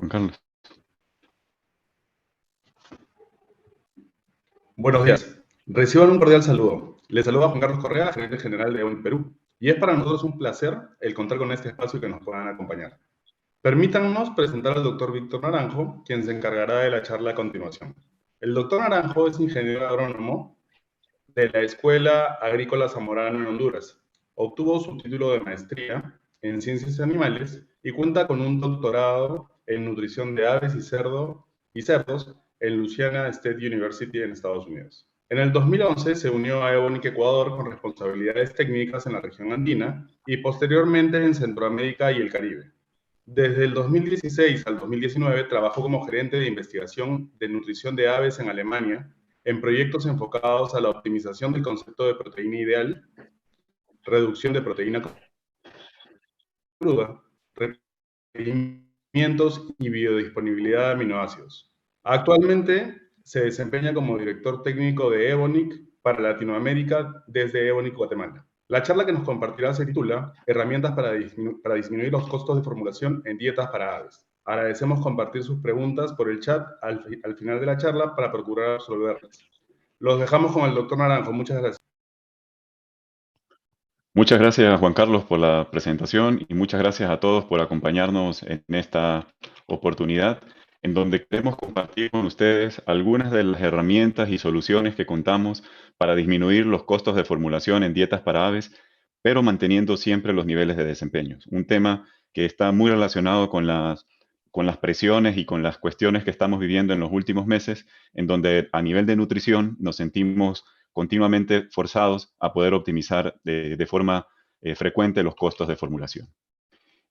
Juan Carlos. Buenos días. Reciban un cordial saludo. Les saluda Juan Carlos Correa, gerente general de EON Perú. Y es para nosotros un placer el contar con este espacio y que nos puedan acompañar. Permítanos presentar al doctor Víctor Naranjo, quien se encargará de la charla a continuación. El doctor Naranjo es ingeniero agrónomo de la Escuela Agrícola Zamorano en Honduras. Obtuvo su título de maestría en ciencias animales y cuenta con un doctorado en nutrición de aves y cerdos en Louisiana State University en Estados Unidos. En el 2011 se unió a Evonik Ecuador con responsabilidades técnicas en la región andina y posteriormente en Centroamérica y el Caribe. Desde el 2016 al 2019 trabajó como gerente de investigación de nutrición de aves en Alemania en proyectos enfocados a la optimización del concepto de proteína ideal, reducción de proteína cruda, requerimientos y biodisponibilidad de aminoácidos. Actualmente se desempeña como director técnico de Evonik para Latinoamérica desde Evonik, Guatemala. La charla que nos compartirá se titula Herramientas para disminuir los costos de formulación en dietas para aves. Agradecemos compartir sus preguntas por el chat al final de la charla para procurar resolverlas. Los dejamos con el doctor Naranjo. Muchas gracias. Muchas gracias, Juan Carlos, por la presentación y muchas gracias a todos por acompañarnos en esta oportunidad en donde queremos compartir con ustedes algunas de las herramientas y soluciones que contamos para disminuir los costos de formulación en dietas para aves, pero manteniendo siempre los niveles de desempeño. Un tema que está muy relacionado con las presiones y con las cuestiones que estamos viviendo en los últimos meses, en donde a nivel de nutrición nos sentimos continuamente forzados a poder optimizar de forma frecuente los costos de formulación.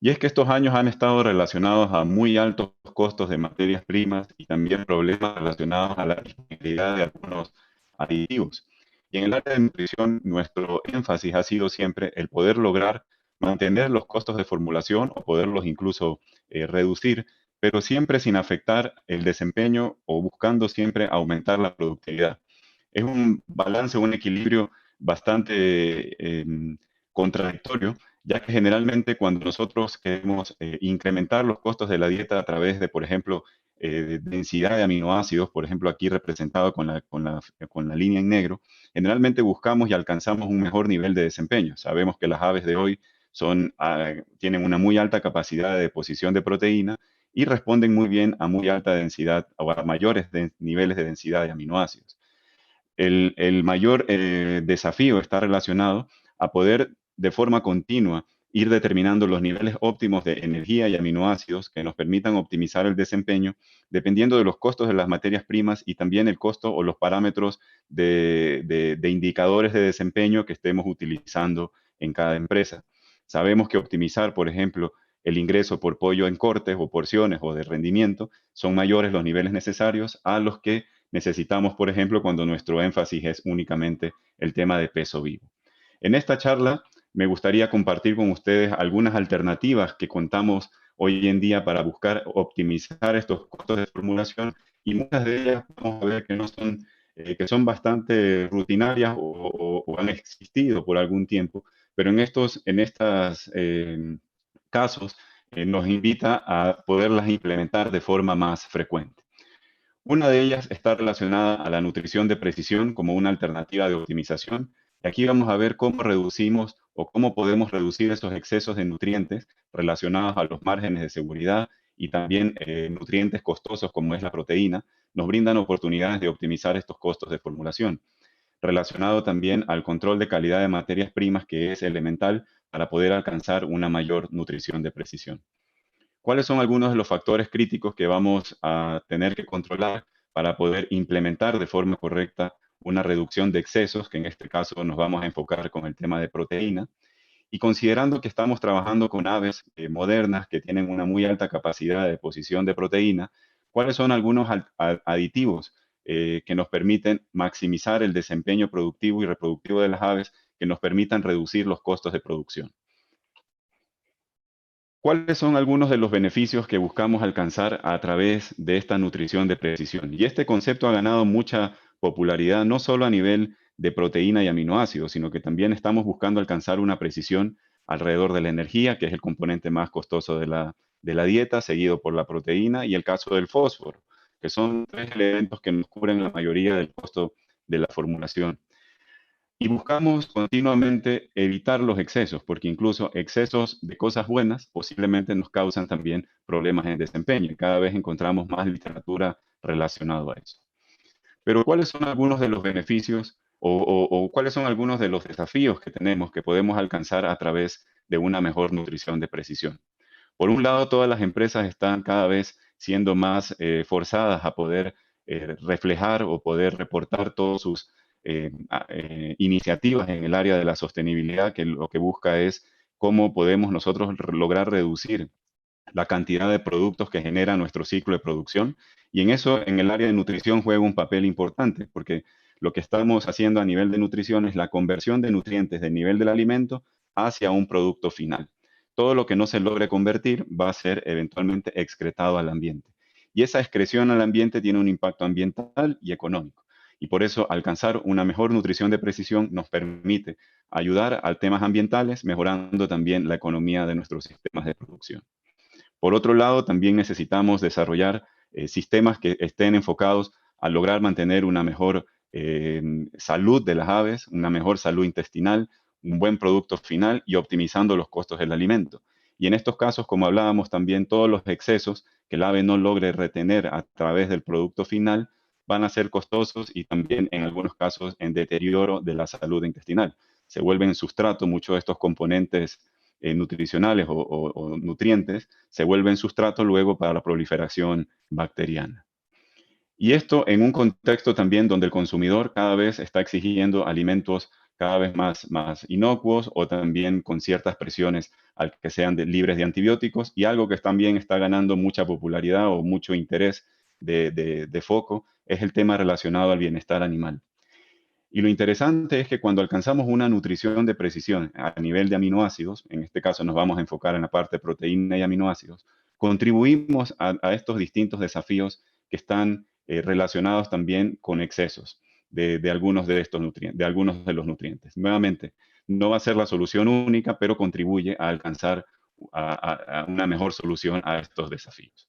Y es que estos años han estado relacionados a muy altos costos de materias primas y también problemas relacionados a la disponibilidad de algunos aditivos. Y en el área de nutrición, nuestro énfasis ha sido siempre el poder lograr mantener los costos de formulación o poderlos incluso reducir, pero siempre sin afectar el desempeño o buscando siempre aumentar la productividad. Es un balance, un equilibrio bastante contradictorio, ya que generalmente cuando nosotros queremos incrementar los costos de la dieta a través de, por ejemplo, densidad de aminoácidos, por ejemplo, aquí representado con la línea en negro, generalmente buscamos y alcanzamos un mejor nivel de desempeño. Sabemos que las aves de hoy tienen una muy alta capacidad de deposición de proteína y responden muy bien a muy alta densidad o a mayores niveles de densidad de aminoácidos. El mayor desafío está relacionado a poder de forma continua ir determinando los niveles óptimos de energía y aminoácidos que nos permitan optimizar el desempeño dependiendo de los costos de las materias primas y también el costo o los parámetros de indicadores de desempeño que estemos utilizando en cada empresa. Sabemos que optimizar, por ejemplo, el ingreso por pollo en cortes o porciones o de rendimiento son mayores los niveles necesarios a los que necesitamos, por ejemplo, cuando nuestro énfasis es únicamente el tema de peso vivo. En esta charla me gustaría compartir con ustedes algunas alternativas que contamos hoy en día para buscar optimizar estos costos de formulación y muchas de ellas vamos a ver que no son que son bastante rutinarias o han existido por algún tiempo, pero en estos casos nos invita a poderlas implementar de forma más frecuente. Una de ellas está relacionada a la nutrición de precisión como una alternativa de optimización. Y aquí vamos a ver cómo reducimos o cómo podemos reducir esos excesos de nutrientes relacionados a los márgenes de seguridad y también nutrientes costosos como es la proteína, nos brindan oportunidades de optimizar estos costos de formulación. Relacionado también al control de calidad de materias primas que es elemental para poder alcanzar una mayor nutrición de precisión. ¿Cuáles son algunos de los factores críticos que vamos a tener que controlar para poder implementar de forma correcta una reducción de excesos, que en este caso nos vamos a enfocar con el tema de proteína? Y considerando que estamos trabajando con aves modernas que tienen una muy alta capacidad de deposición de proteína, ¿cuáles son algunos aditivos que nos permiten maximizar el desempeño productivo y reproductivo de las aves, que nos permitan reducir los costos de producción? ¿Cuáles son algunos de los beneficios que buscamos alcanzar a través de esta nutrición de precisión? Y este concepto ha ganado mucha popularidad, no solo a nivel de proteína y aminoácidos, sino que también estamos buscando alcanzar una precisión alrededor de la energía, que es el componente más costoso de la dieta, seguido por la proteína y el caso del fósforo, que son tres elementos que nos cubren la mayoría del costo de la formulación. Y buscamos continuamente evitar los excesos, porque incluso excesos de cosas buenas posiblemente nos causan también problemas en desempeño. Cada vez encontramos más literatura relacionada a eso. Pero ¿cuáles son algunos de los beneficios o cuáles son algunos de los desafíos que tenemos que podemos alcanzar a través de una mejor nutrición de precisión? Por un lado, todas las empresas están cada vez siendo más forzadas a poder reflejar o poder reportar todas sus iniciativas en el área de la sostenibilidad, que lo que busca es cómo podemos nosotros lograr reducir la cantidad de productos que genera nuestro ciclo de producción. Y en eso, en el área de nutrición, juega un papel importante, porque lo que estamos haciendo a nivel de nutrición es la conversión de nutrientes del nivel del alimento hacia un producto final. Todo lo que no se logre convertir va a ser eventualmente excretado al ambiente. Y esa excreción al ambiente tiene un impacto ambiental y económico. Y por eso alcanzar una mejor nutrición de precisión nos permite ayudar a temas ambientales, mejorando también la economía de nuestros sistemas de producción. Por otro lado, también necesitamos desarrollar sistemas que estén enfocados a lograr mantener una mejor salud de las aves, una mejor salud intestinal, un buen producto final y optimizando los costos del alimento. Y en estos casos, como hablábamos también, todos los excesos que el ave no logre retener a través del producto final van a ser costosos y también en algunos casos en deterioro de la salud intestinal. Se vuelven sustrato muchos de estos componentes nutricionales o nutrientes se vuelven sustrato luego para la proliferación bacteriana. Y esto en un contexto también donde el consumidor cada vez está exigiendo alimentos cada vez más inocuos o también con ciertas presiones al que sean libres de antibióticos y algo que también está ganando mucha popularidad o mucho interés de foco es el tema relacionado al bienestar animal. Y lo interesante es que cuando alcanzamos una nutrición de precisión a nivel de aminoácidos, en este caso nos vamos a enfocar en la parte de proteína y aminoácidos, contribuimos a estos distintos desafíos que están relacionados también con excesos de algunos de estos nutrientes, de algunos de los nutrientes. Nuevamente, no va a ser la solución única, pero contribuye a alcanzar a una mejor solución a estos desafíos.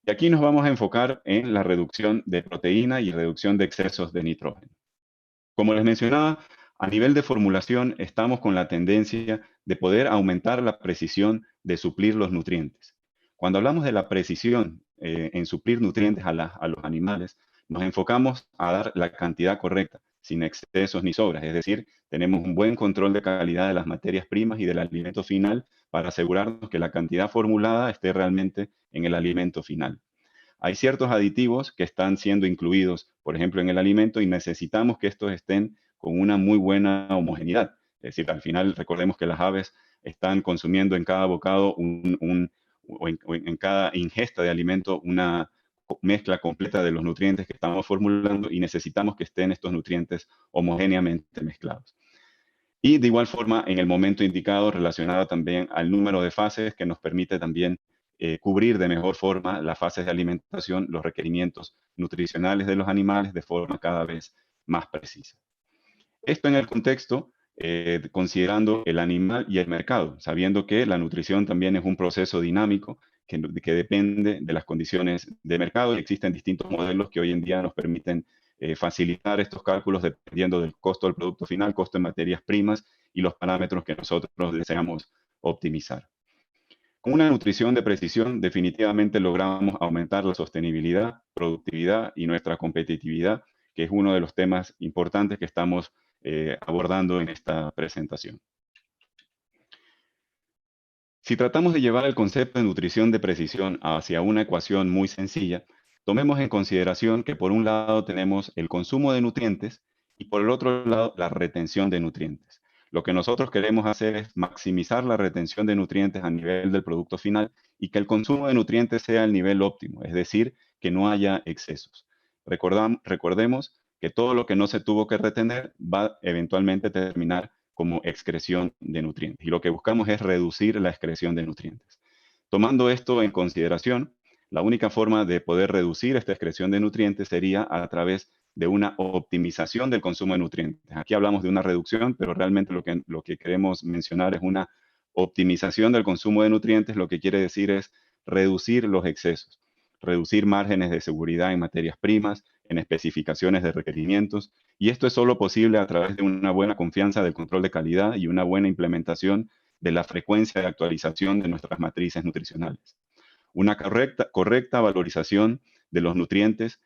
Y aquí nos vamos a enfocar en la reducción de proteína y reducción de excesos de nitrógeno. Como les mencionaba, a nivel de formulación estamos con la tendencia de poder aumentar la precisión de suplir los nutrientes. Cuando hablamos de la precisión en suplir nutrientes a los animales, nos enfocamos a dar la cantidad correcta, sin excesos ni sobras. Es decir, tenemos un buen control de calidad de las materias primas y del alimento final para asegurarnos que la cantidad formulada esté realmente en el alimento final. Hay ciertos aditivos que están siendo incluidos, por ejemplo, en el alimento y necesitamos que estos estén con una muy buena homogeneidad. Es decir, al final recordemos que las aves están consumiendo en cada bocado o en cada ingesta de alimento una mezcla completa de los nutrientes que estamos formulando y necesitamos que estén estos nutrientes homogéneamente mezclados. Y de igual forma, en el momento indicado, relacionado también al número de fases que nos permite también cubrir de mejor forma las fases de alimentación, los requerimientos nutricionales de los animales de forma cada vez más precisa. Esto en el contexto, considerando el animal y el mercado, sabiendo que la nutrición también es un proceso dinámico que depende de las condiciones de mercado y existen distintos modelos que hoy en día nos permiten facilitar estos cálculos dependiendo del costo del producto final, costo de materias primas y los parámetros que nosotros deseamos optimizar. Con una nutrición de precisión definitivamente logramos aumentar la sostenibilidad, productividad y nuestra competitividad, que es uno de los temas importantes que estamos abordando en esta presentación. Si tratamos de llevar el concepto de nutrición de precisión hacia una ecuación muy sencilla, tomemos en consideración que por un lado tenemos el consumo de nutrientes y por el otro lado la retención de nutrientes. Lo que nosotros queremos hacer es maximizar la retención de nutrientes a nivel del producto final y que el consumo de nutrientes sea el nivel óptimo, es decir, que no haya excesos. Recordemos que todo lo que no se tuvo que retener va eventualmente a terminar como excreción de nutrientes. Y lo que buscamos es reducir la excreción de nutrientes. Tomando esto en consideración, la única forma de poder reducir esta excreción de nutrientes sería a través de una optimización del consumo de nutrientes. Aquí hablamos de una reducción, pero realmente lo que queremos mencionar es una Optimización del consumo de nutrientes lo que quiere decir es reducir los excesos, reducir márgenes de seguridad en materias primas, en especificaciones de requerimientos, y esto es solo posible a través de una buena confianza del control de calidad y una buena implementación de la frecuencia de actualización de nuestras matrices nutricionales. Una correcta valorización de los nutrientes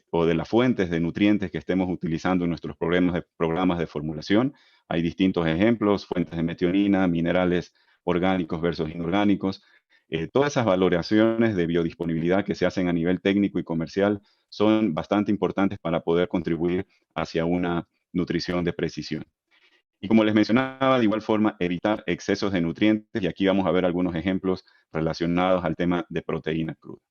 o de las fuentes de nutrientes que estemos utilizando en nuestros programas de formulación. Hay distintos ejemplos, fuentes de metionina, minerales orgánicos versus inorgánicos. Todas esas valoraciones de biodisponibilidad que se hacen a nivel técnico y comercial son bastante importantes para poder contribuir hacia una nutrición de precisión. Y como les mencionaba, de igual forma, evitar excesos de nutrientes, y aquí vamos a ver algunos ejemplos relacionados al tema de proteína cruda.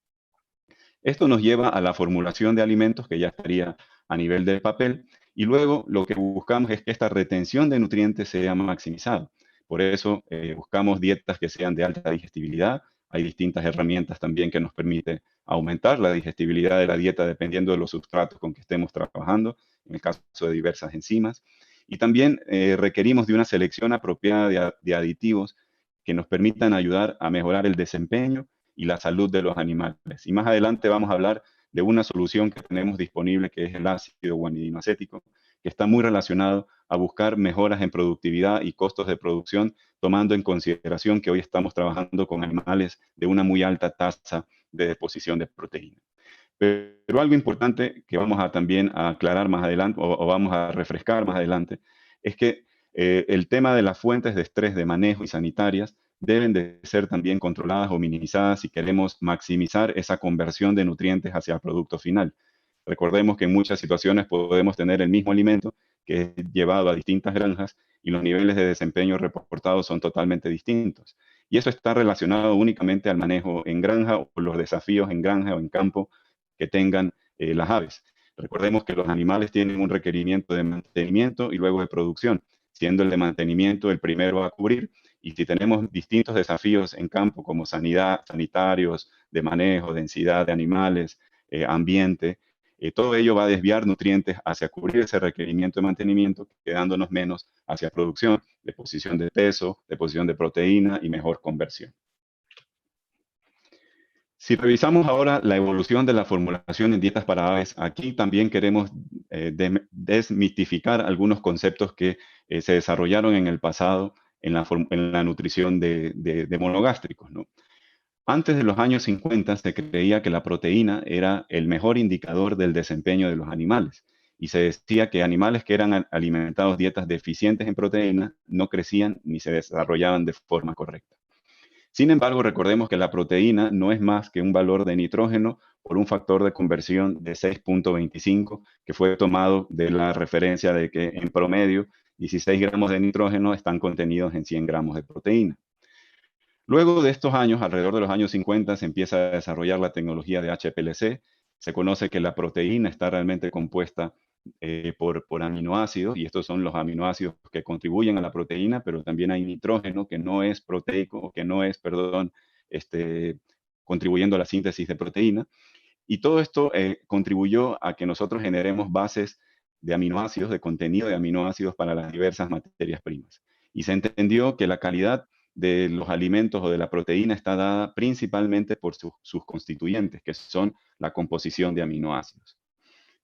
Esto nos lleva a la formulación de alimentos, que ya estaría a nivel de papel, y luego lo que buscamos es que esta retención de nutrientes sea maximizada. Por eso buscamos dietas que sean de alta digestibilidad. Hay distintas herramientas también que nos permiten aumentar la digestibilidad de la dieta dependiendo de los sustratos con que estemos trabajando, en el caso de diversas enzimas. Y también requerimos de una selección apropiada de aditivos que nos permitan ayudar a mejorar el desempeño y la salud de los animales. Y más adelante vamos a hablar de una solución que tenemos disponible, que es el ácido guanidinoacético, que está muy relacionado a buscar mejoras en productividad y costos de producción, tomando en consideración que hoy estamos trabajando con animales de una muy alta tasa de deposición de proteína. Pero algo importante que vamos a también a aclarar más adelante o vamos a refrescar más adelante es que el tema de las fuentes de estrés de manejo y sanitarias deben de ser también controladas o minimizadas si queremos maximizar esa conversión de nutrientes hacia el producto final. Recordemos que en muchas situaciones podemos tener el mismo alimento que es llevado a distintas granjas y los niveles de desempeño reportados son totalmente distintos. Y eso está relacionado únicamente al manejo en granja o los desafíos en granja o en campo que tengan las aves. Recordemos que los animales tienen un requerimiento de mantenimiento y luego de producción, siendo el de mantenimiento el primero a cubrir. Y si tenemos distintos desafíos en campo, como sanidad, sanitarios, de manejo, densidad de animales, ambiente, todo ello va a desviar nutrientes hacia cubrir ese requerimiento de mantenimiento, quedándonos menos hacia producción, deposición de peso, deposición de proteína y mejor conversión. Si revisamos ahora la evolución de la formulación en dietas para aves, aquí también queremos desmitificar algunos conceptos que se desarrollaron en el pasado en la nutrición de monogástricos, ¿no? Antes de los años 50 se creía que la proteína era el mejor indicador del desempeño de los animales y se decía que animales que eran alimentados dietas deficientes en proteína no crecían ni se desarrollaban de forma correcta. Sin embargo, recordemos que la proteína no es más que un valor de nitrógeno por un factor de conversión de 6.25, que fue tomado de la referencia de que en promedio 16 gramos de nitrógeno están contenidos en 100 gramos de proteína. Luego de estos años, alrededor de los años 50, se empieza a desarrollar la tecnología de HPLC. Se conoce que la proteína está realmente compuesta por aminoácidos, y estos son los aminoácidos que contribuyen a la proteína, pero también hay nitrógeno que no es proteico, o que no es, perdón, contribuyendo a la síntesis de proteína. Y todo esto contribuyó a que nosotros generemos bases de aminoácidos, de contenido de aminoácidos para las diversas materias primas. Y se entendió que la calidad de los alimentos o de la proteína está dada principalmente por sus constituyentes, que son la composición de aminoácidos.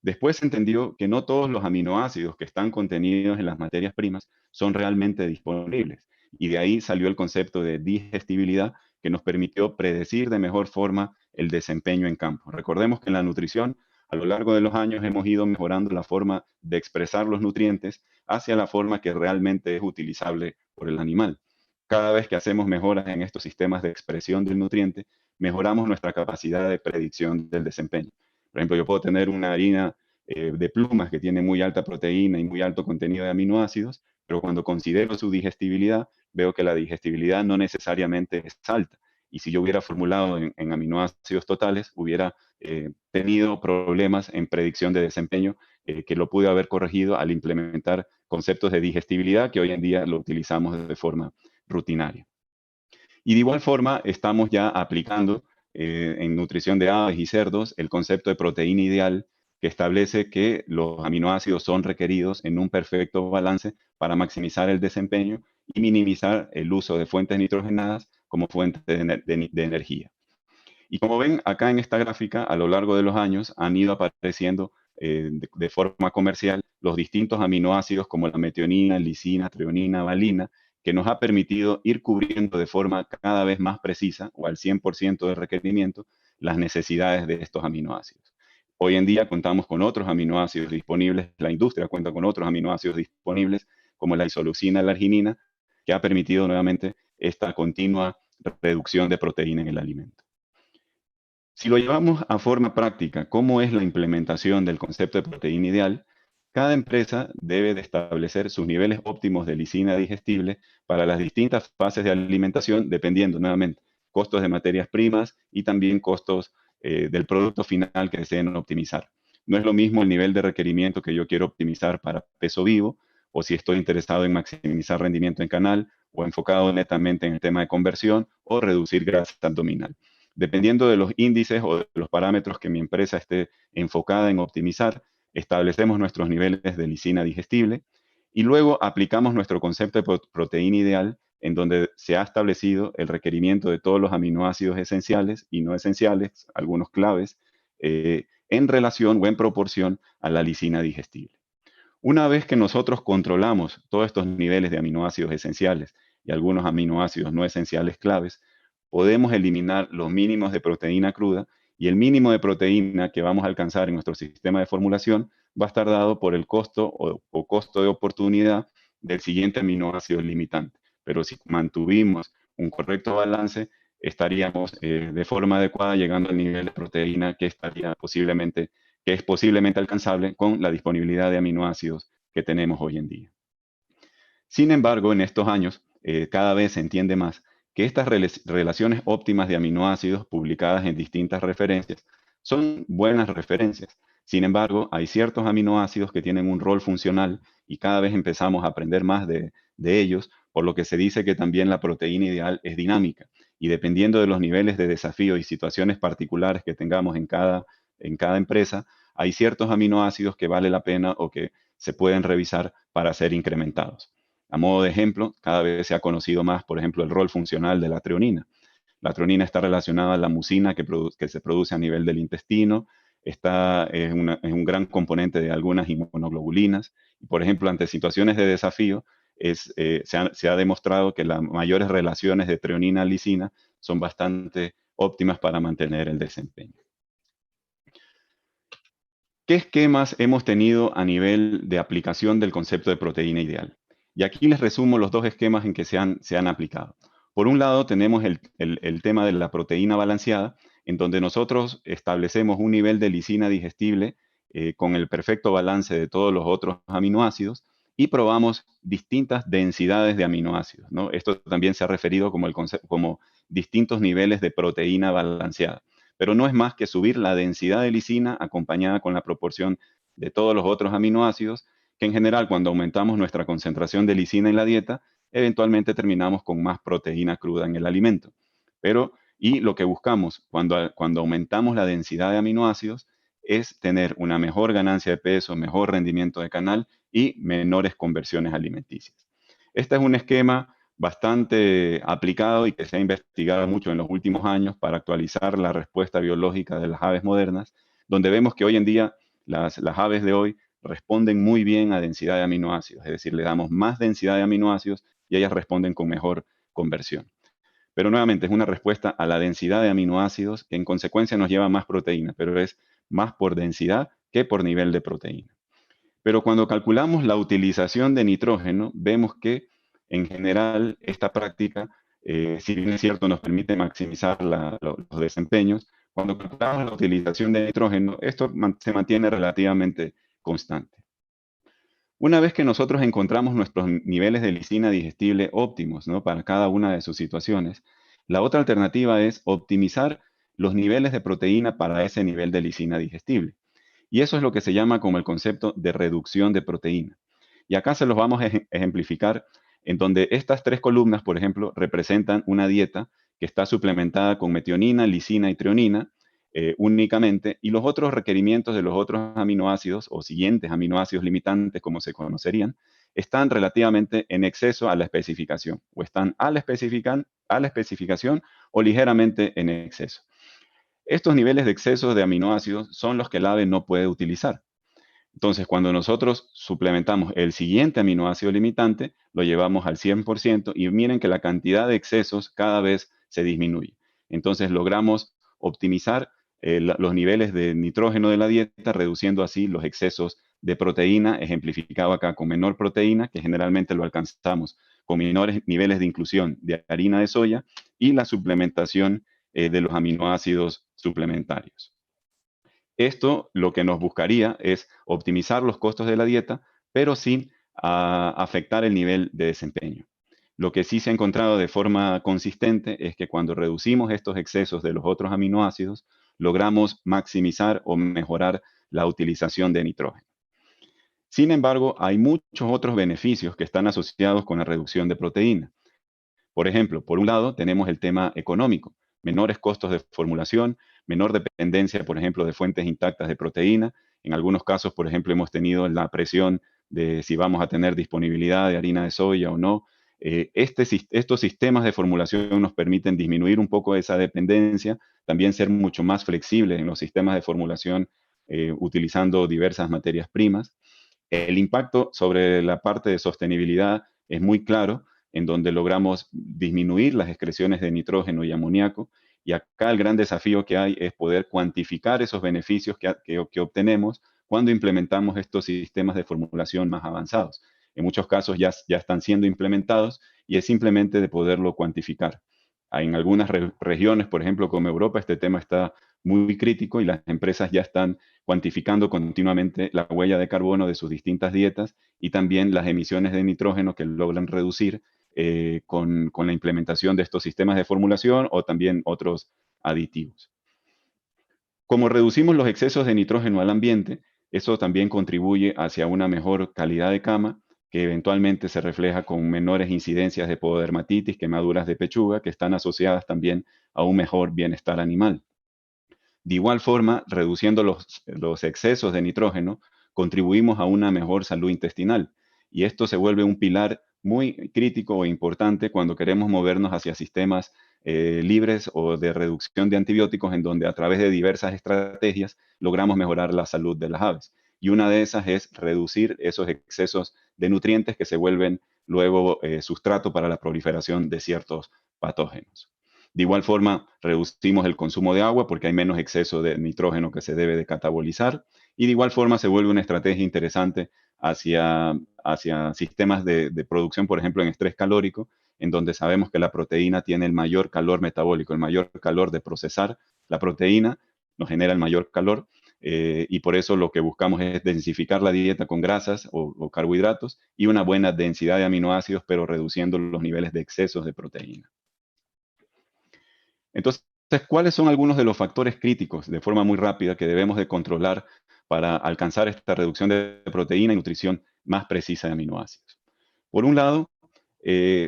Después se entendió que no todos los aminoácidos que están contenidos en las materias primas son realmente disponibles. Y de ahí salió el concepto de digestibilidad, que nos permitió predecir de mejor forma el desempeño en campo. Recordemos que en la nutrición, a lo largo de los años, hemos ido mejorando la forma de expresar los nutrientes hacia la forma que realmente es utilizable por el animal. Cada vez que hacemos mejoras en estos sistemas de expresión del nutriente, mejoramos nuestra capacidad de predicción del desempeño. Por ejemplo, yo puedo tener una harina de plumas que tiene muy alta proteína y muy alto contenido de aminoácidos, pero cuando considero su digestibilidad, veo que la digestibilidad no necesariamente es alta. Y si yo hubiera formulado en aminoácidos totales, hubiera tenido problemas en predicción de desempeño que lo pude haber corregido al implementar conceptos de digestibilidad que hoy en día lo utilizamos de forma rutinaria. Y de igual forma, estamos ya aplicando en nutrición de aves y cerdos el concepto de proteína ideal, que establece que los aminoácidos son requeridos en un perfecto balance para maximizar el desempeño y minimizar el uso de fuentes nitrogenadas como fuente de energía. Y como ven acá en esta gráfica, a lo largo de los años han ido apareciendo de forma comercial los distintos aminoácidos como la metionina, lisina, treonina, valina, que nos ha permitido ir cubriendo de forma cada vez más precisa o al 100% del requerimiento las necesidades de estos aminoácidos. Hoy en día contamos con otros aminoácidos disponibles, la industria cuenta con otros aminoácidos disponibles como la isoleucina, la arginina, que ha permitido nuevamente esta continua reducción de proteína en el alimento. Si lo llevamos a forma práctica, ¿cómo es la implementación del concepto de proteína ideal? Cada empresa debe de establecer sus niveles óptimos de lisina digestible para las distintas fases de alimentación, dependiendo nuevamente costos de materias primas y también costos del producto final que deseen optimizar. No es lo mismo el nivel de requerimiento que yo quiero optimizar para peso vivo, o si estoy interesado en maximizar rendimiento en canal, o enfocado netamente en el tema de conversión, o reducir grasa abdominal. Dependiendo de los índices o de los parámetros que mi empresa esté enfocada en optimizar, establecemos nuestros niveles de lisina digestible y luego aplicamos nuestro concepto de proteína ideal en donde se ha establecido el requerimiento de todos los aminoácidos esenciales y no esenciales, algunos claves, en relación o en proporción a la lisina digestible. Una vez que nosotros controlamos todos estos niveles de aminoácidos esenciales y algunos aminoácidos no esenciales claves, podemos eliminar los mínimos de proteína cruda y el mínimo de proteína que vamos a alcanzar en nuestro sistema de formulación va a estar dado por el costo o costo de oportunidad del siguiente aminoácido limitante. Pero si mantuvimos un correcto balance, estaríamos de forma adecuada llegando al nivel de proteína que estaría posiblemente, que es posiblemente alcanzable con la disponibilidad de aminoácidos que tenemos hoy en día. Sin embargo, en estos años, cada vez se entiende más que estas relaciones óptimas de aminoácidos publicadas en distintas referencias son buenas referencias. Sin embargo, hay ciertos aminoácidos que tienen un rol funcional y cada vez empezamos a aprender más de ellos, por lo que se dice que también la proteína ideal es dinámica y dependiendo de los niveles de desafío y situaciones particulares que tengamos en cada empresa, hay ciertos aminoácidos que vale la pena o que se pueden revisar para ser incrementados. A modo de ejemplo, cada vez se ha conocido más, por ejemplo, el rol funcional de la treonina. La treonina está relacionada a la mucina que se produce a nivel del intestino, es un gran componente de algunas inmunoglobulinas. Y, por ejemplo, ante situaciones de desafío, se ha demostrado que las mayores relaciones de treonina-lisina son bastante óptimas para mantener el desempeño. ¿Qué esquemas hemos tenido a nivel de aplicación del concepto de proteína ideal? Y aquí les resumo los dos esquemas en que se han aplicado. Por un lado, tenemos el tema de la proteína balanceada, en donde nosotros establecemos un nivel de lisina digestible con el perfecto balance de todos los otros aminoácidos y probamos distintas densidades de aminoácidos, ¿no? Esto también se ha referido como distintos niveles de proteína balanceada, pero no es más que subir la densidad de lisina acompañada con la proporción de todos los otros aminoácidos, que en general cuando aumentamos nuestra concentración de lisina en la dieta, eventualmente terminamos con más proteína cruda en el alimento. Y lo que buscamos cuando aumentamos la densidad de aminoácidos es tener una mejor ganancia de peso, mejor rendimiento de canal y menores conversiones alimenticias. Este es un esquema bastante aplicado y que se ha investigado mucho en los últimos años para actualizar la respuesta biológica de las aves modernas, donde vemos que hoy en día las aves de hoy responden muy bien a densidad de aminoácidos, es decir, le damos más densidad de aminoácidos y ellas responden con mejor conversión. Pero nuevamente es una respuesta a la densidad de aminoácidos que en consecuencia nos lleva a más proteína, pero es más por densidad que por nivel de proteína. Pero cuando calculamos la utilización de nitrógeno, vemos que en general esta práctica, si bien es cierto, nos permite maximizar los desempeños, cuando calculamos la utilización de nitrógeno, esto se mantiene relativamente constante. Una vez que nosotros encontramos nuestros niveles de lisina digestible óptimos, ¿no?, para cada una de sus situaciones, la otra alternativa es optimizar los niveles de proteína para ese nivel de lisina digestible. Y eso es lo que se llama como el concepto de reducción de proteína. Y acá se los vamos a ejemplificar en donde estas tres columnas, por ejemplo, representan una dieta que está suplementada con metionina, lisina y treonina únicamente, y los otros requerimientos de los otros aminoácidos o siguientes aminoácidos limitantes, como se conocerían, están relativamente en exceso a la especificación, o están a la especificación o ligeramente en exceso. Estos niveles de exceso de aminoácidos son los que el ave no puede utilizar. Entonces, cuando nosotros suplementamos el siguiente aminoácido limitante, lo llevamos al 100% y miren que la cantidad de excesos cada vez se disminuye. Entonces, logramos optimizar los niveles de nitrógeno de la dieta, reduciendo así los excesos de proteína, ejemplificado acá con menor proteína, que generalmente lo alcanzamos con menores niveles de inclusión de harina de soya y la suplementación de los aminoácidos suplementarios. Esto lo que nos buscaría es optimizar los costos de la dieta, pero sin afectar el nivel de desempeño. Lo que sí se ha encontrado de forma consistente es que cuando reducimos estos excesos de los otros aminoácidos, logramos maximizar o mejorar la utilización de nitrógeno. Sin embargo, hay muchos otros beneficios que están asociados con la reducción de proteína. Por ejemplo, por un lado tenemos el tema económico, menores costos de formulación, menor dependencia, por ejemplo, de fuentes intactas de proteína. En algunos casos, por ejemplo, hemos tenido la presión de si vamos a tener disponibilidad de harina de soya o no. Estos sistemas de formulación nos permiten disminuir un poco esa dependencia, también ser mucho más flexibles en los sistemas de formulación utilizando diversas materias primas. El impacto sobre la parte de sostenibilidad es muy claro, en donde logramos disminuir las excreciones de nitrógeno y amoníaco. Y acá el gran desafío que hay es poder cuantificar esos beneficios que obtenemos cuando implementamos estos sistemas de formulación más avanzados. En muchos casos ya están siendo implementados y es simplemente de poderlo cuantificar. En algunas regiones, por ejemplo, como Europa, este tema está muy crítico y las empresas ya están cuantificando continuamente la huella de carbono de sus distintas dietas y también las emisiones de nitrógeno que logran reducir con la implementación de estos sistemas de formulación o también otros aditivos. Como reducimos los excesos de nitrógeno al ambiente, eso también contribuye hacia una mejor calidad de cama, que eventualmente se refleja con menores incidencias de pododermatitis, quemaduras de pechuga, que están asociadas también a un mejor bienestar animal. De igual forma, reduciendo los excesos de nitrógeno, contribuimos a una mejor salud intestinal. Y esto se vuelve un pilar muy crítico e importante cuando queremos movernos hacia sistemas libres o de reducción de antibióticos, en donde a través de diversas estrategias logramos mejorar la salud de las aves. Y una de esas es reducir esos excesos de nutrientes que se vuelven luego sustrato para la proliferación de ciertos patógenos. De igual forma, reducimos el consumo de agua porque hay menos exceso de nitrógeno que se debe de catabolizar. Y de igual forma se vuelve una estrategia interesante hacia sistemas de producción, por ejemplo, en estrés calórico, en donde sabemos que la proteína tiene el mayor calor metabólico, el mayor calor de procesar. La proteína nos genera el mayor calor y por eso lo que buscamos es densificar la dieta con grasas o carbohidratos y una buena densidad de aminoácidos, pero reduciendo los niveles de excesos de proteína. Entonces, ¿cuáles son algunos de los factores críticos de forma muy rápida que debemos de controlar para alcanzar esta reducción de proteína y nutrición más precisa de aminoácidos? Por un lado,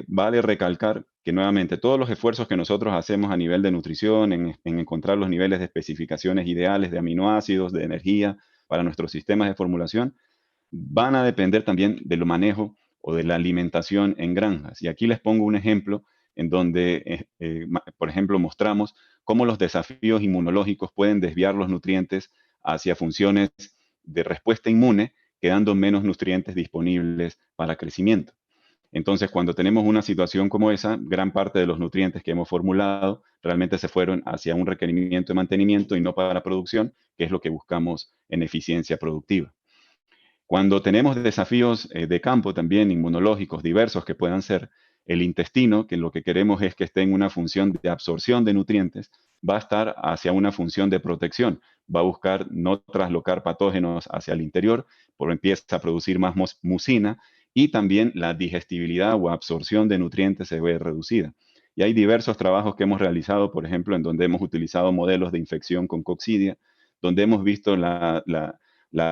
vale recalcar que nuevamente todos los esfuerzos que nosotros hacemos a nivel de nutrición, en encontrar los niveles de especificaciones ideales de aminoácidos, de energía para nuestros sistemas de formulación, van a depender también del manejo o de la alimentación en granjas. Y aquí les pongo un ejemplo en donde, por ejemplo, mostramos cómo los desafíos inmunológicos pueden desviar los nutrientes hacia funciones de respuesta inmune, quedando menos nutrientes disponibles para crecimiento. Entonces, cuando tenemos una situación como esa, gran parte de los nutrientes que hemos formulado realmente se fueron hacia un requerimiento de mantenimiento y no para la producción, que es lo que buscamos en eficiencia productiva. Cuando tenemos desafíos de campo también inmunológicos diversos que puedan ser, el intestino, que lo que queremos es que esté en una función de absorción de nutrientes, va a estar hacia una función de protección. Va a buscar no traslocar patógenos hacia el interior, porque empieza a producir más mucina y también la digestibilidad o absorción de nutrientes se ve reducida. Y hay diversos trabajos que hemos realizado, por ejemplo, en donde hemos utilizado modelos de infección con coccidia, donde hemos visto la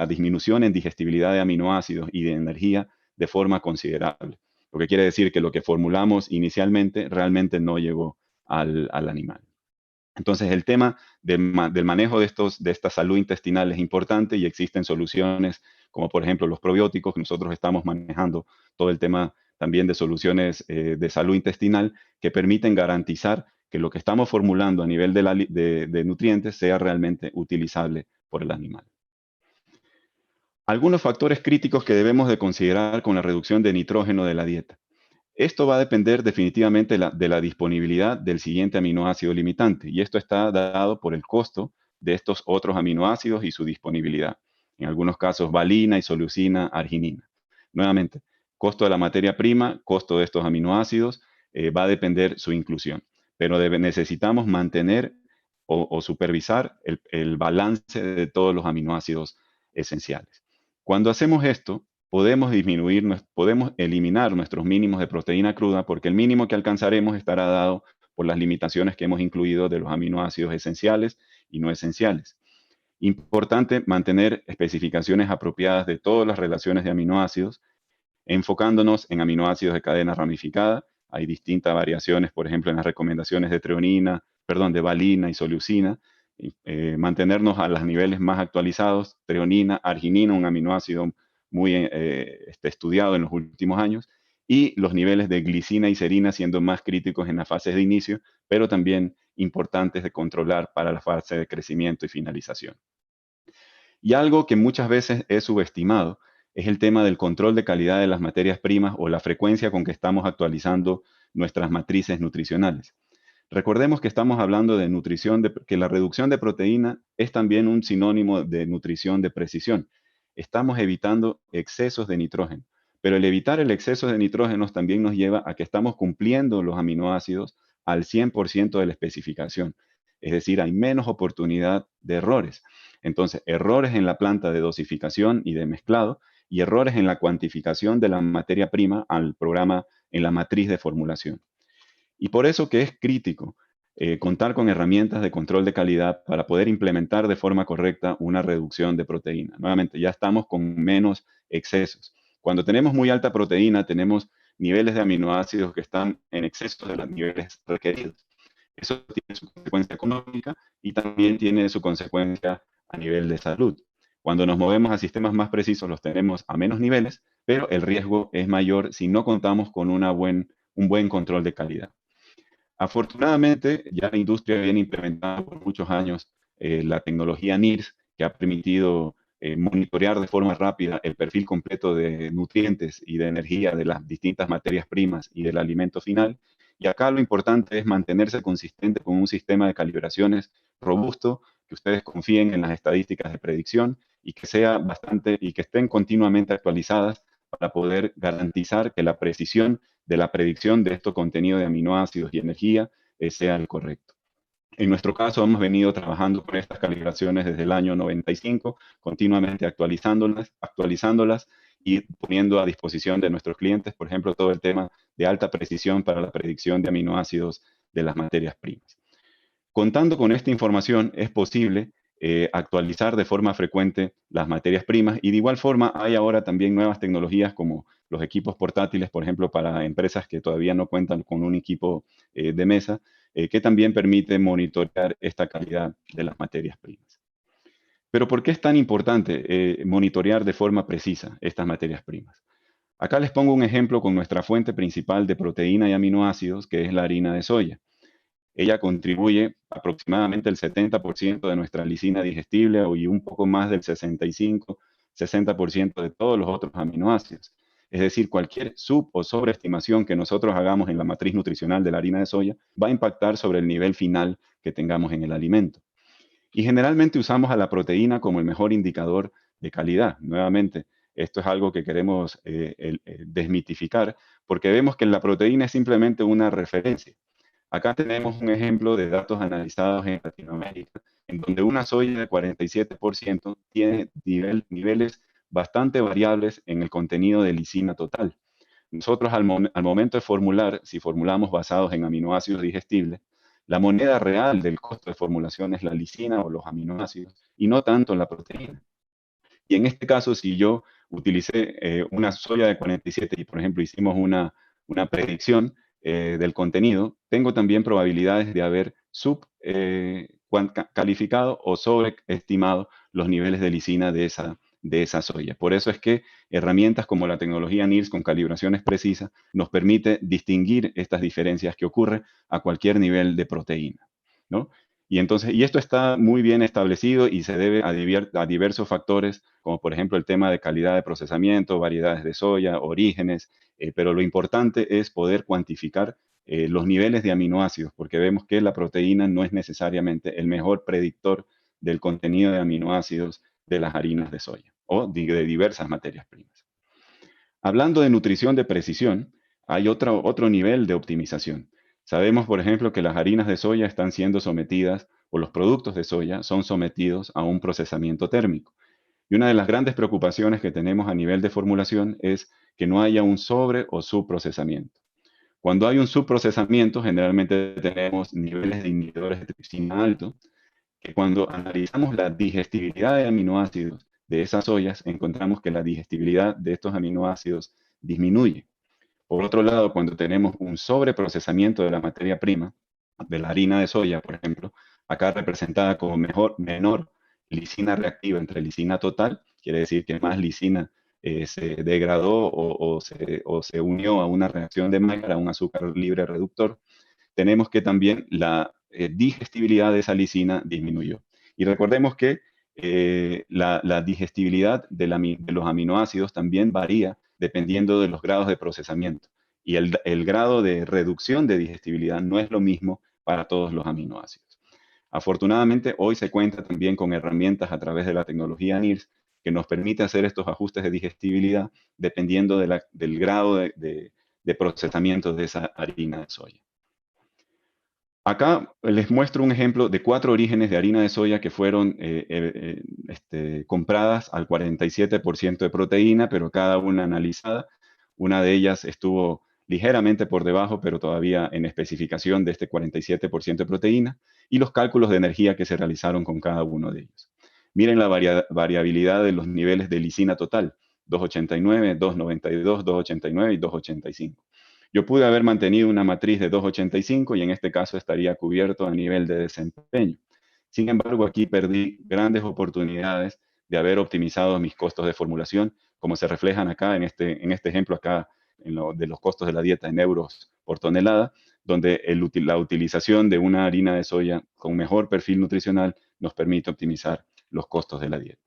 disminución en digestibilidad de aminoácidos y de energía de forma considerable. Lo que quiere decir que lo que formulamos inicialmente realmente no llegó al animal. Entonces, el tema del manejo de esta salud intestinal es importante y existen soluciones como por ejemplo los probióticos, que nosotros estamos manejando todo el tema también de soluciones de salud intestinal que permiten garantizar que lo que estamos formulando a nivel de nutrientes sea realmente utilizable por el animal. Algunos factores críticos que debemos de considerar con la reducción de nitrógeno de la dieta. Esto va a depender definitivamente de la disponibilidad del siguiente aminoácido limitante, y esto está dado por el costo de estos otros aminoácidos y su disponibilidad. En algunos casos, valina, isoleucina, arginina. Nuevamente, costo de la materia prima, costo de estos aminoácidos, va a depender su inclusión. Pero necesitamos mantener o supervisar el balance de todos los aminoácidos esenciales. Cuando hacemos esto, podemos eliminar nuestros mínimos de proteína cruda porque el mínimo que alcanzaremos estará dado por las limitaciones que hemos incluido de los aminoácidos esenciales y no esenciales. Importante mantener especificaciones apropiadas de todas las relaciones de aminoácidos, enfocándonos en aminoácidos de cadena ramificada. Hay distintas variaciones, por ejemplo, en las recomendaciones de valina y soleucina. Mantenernos a los niveles más actualizados, treonina, arginina, un aminoácido muy estudiado en los últimos años, y los niveles de glicina y serina siendo más críticos en las fases de inicio, pero también importantes de controlar para la fase de crecimiento y finalización. Y algo que muchas veces es subestimado es el tema del control de calidad de las materias primas o la frecuencia con que estamos actualizando nuestras matrices nutricionales. Recordemos que estamos hablando de nutrición, que la reducción de proteína es también un sinónimo de nutrición de precisión. Estamos evitando excesos de nitrógeno, pero el evitar el exceso de nitrógenos también nos lleva a que estamos cumpliendo los aminoácidos al 100% de la especificación. Es decir, hay menos oportunidad de errores. Entonces, errores en la planta de dosificación y de mezclado y errores en la cuantificación de la materia prima al programa en la matriz de formulación. Y por eso que es crítico contar con herramientas de control de calidad para poder implementar de forma correcta una reducción de proteína. Nuevamente, ya estamos con menos excesos. Cuando tenemos muy alta proteína, tenemos niveles de aminoácidos que están en exceso de los niveles requeridos. Eso tiene su consecuencia económica y también tiene su consecuencia a nivel de salud. Cuando nos movemos a sistemas más precisos, los tenemos a menos niveles, pero el riesgo es mayor si no contamos con un buen control de calidad. Afortunadamente, ya la industria viene implementando por muchos años la tecnología NIRS, que ha permitido monitorear de forma rápida el perfil completo de nutrientes y de energía de las distintas materias primas y del alimento final. Y acá lo importante es mantenerse consistente con un sistema de calibraciones robusto, que ustedes confíen en las estadísticas de predicción y que sea bastante y que estén continuamente actualizadas para poder garantizar que la precisión de la predicción de estos contenidos de aminoácidos y energía sea el correcto. En nuestro caso, hemos venido trabajando con estas calibraciones desde el año 95, continuamente actualizándolas y poniendo a disposición de nuestros clientes, por ejemplo, todo el tema de alta precisión para la predicción de aminoácidos de las materias primas. Contando con esta información, es posible actualizar de forma frecuente las materias primas y de igual forma hay ahora también nuevas tecnologías como los equipos portátiles, por ejemplo, para empresas que todavía no cuentan con un equipo de mesa, que también permite monitorear esta calidad de las materias primas. Pero ¿por qué es tan importante monitorear de forma precisa estas materias primas? Acá les pongo un ejemplo con nuestra fuente principal de proteína y aminoácidos, que es la harina de soya. Ella contribuye aproximadamente el 70% de nuestra lisina digestible y un poco más del 65-60% de todos los otros aminoácidos. Es decir, cualquier o sobreestimación que nosotros hagamos en la matriz nutricional de la harina de soya va a impactar sobre el nivel final que tengamos en el alimento. Y generalmente usamos a la proteína como el mejor indicador de calidad. Nuevamente, esto es algo que queremos desmitificar porque vemos que la proteína es simplemente una referencia. Acá tenemos un ejemplo de datos analizados en Latinoamérica, en donde una soya de 47% tiene niveles bastante variables en el contenido de lisina total. Nosotros al momento de formular, si formulamos basados en aminoácidos digestibles, la moneda real del costo de formulación es la lisina o los aminoácidos y no tanto la proteína. Y en este caso, si yo utilicé una soya de 47 y, por ejemplo, hicimos una predicción del contenido, tengo también probabilidades de haber calificado o sobreestimado los niveles de lisina de de esa soya. Por eso es que herramientas como la tecnología NIRS con calibraciones precisas nos permite distinguir estas diferencias que ocurren a cualquier nivel de proteína, ¿no? Y entonces, y esto está muy bien establecido y se debe a diversos factores, como por ejemplo el tema de calidad de procesamiento, variedades de soya, orígenes, pero lo importante es poder cuantificar los niveles de aminoácidos, porque vemos que la proteína no es necesariamente el mejor predictor del contenido de aminoácidos de las harinas de soya o de diversas materias primas. Hablando de nutrición de precisión, hay otro nivel de optimización. Sabemos, por ejemplo, que las harinas de soya están siendo sometidas, o los productos de soya son sometidos a un procesamiento térmico. Y una de las grandes preocupaciones que tenemos a nivel de formulación es que no haya un sobre o subprocesamiento. Cuando hay un subprocesamiento, generalmente tenemos niveles de inhibidores de tripsina alto, que cuando analizamos la digestibilidad de aminoácidos de esas soyas, encontramos que la digestibilidad de estos aminoácidos disminuye. Por otro lado, cuando tenemos un sobreprocesamiento de la materia prima, de la harina de soya, por ejemplo, acá representada como menor lisina reactiva entre lisina total, quiere decir que más lisina se degradó o se unió a una reacción de Maillard, a un azúcar libre reductor, tenemos que también la digestibilidad de esa lisina disminuyó. Y recordemos que la digestibilidad de los aminoácidos también varía dependiendo de los grados de procesamiento. Y el grado de reducción de digestibilidad no es lo mismo para todos los aminoácidos. Afortunadamente, hoy se cuenta también con herramientas a través de la tecnología NIRS que nos permite hacer estos ajustes de digestibilidad dependiendo del grado de procesamiento de esa harina de soya. Acá les muestro un ejemplo de 4 orígenes de harina de soya que fueron compradas al 47% de proteína, pero cada una analizada. Una de ellas estuvo ligeramente por debajo, pero todavía en especificación de este 47% de proteína, y los cálculos de energía que se realizaron con cada uno de ellos. Miren la variabilidad de los niveles de lisina total, 289, 292, 289 y 285. Yo pude haber mantenido una matriz de 285 y en este caso estaría cubierto a nivel de desempeño. Sin embargo, aquí perdí grandes oportunidades de haber optimizado mis costos de formulación, como se reflejan acá en este ejemplo acá de los costos de la dieta en euros por tonelada, donde la utilización de una harina de soya con mejor perfil nutricional nos permite optimizar los costos de la dieta.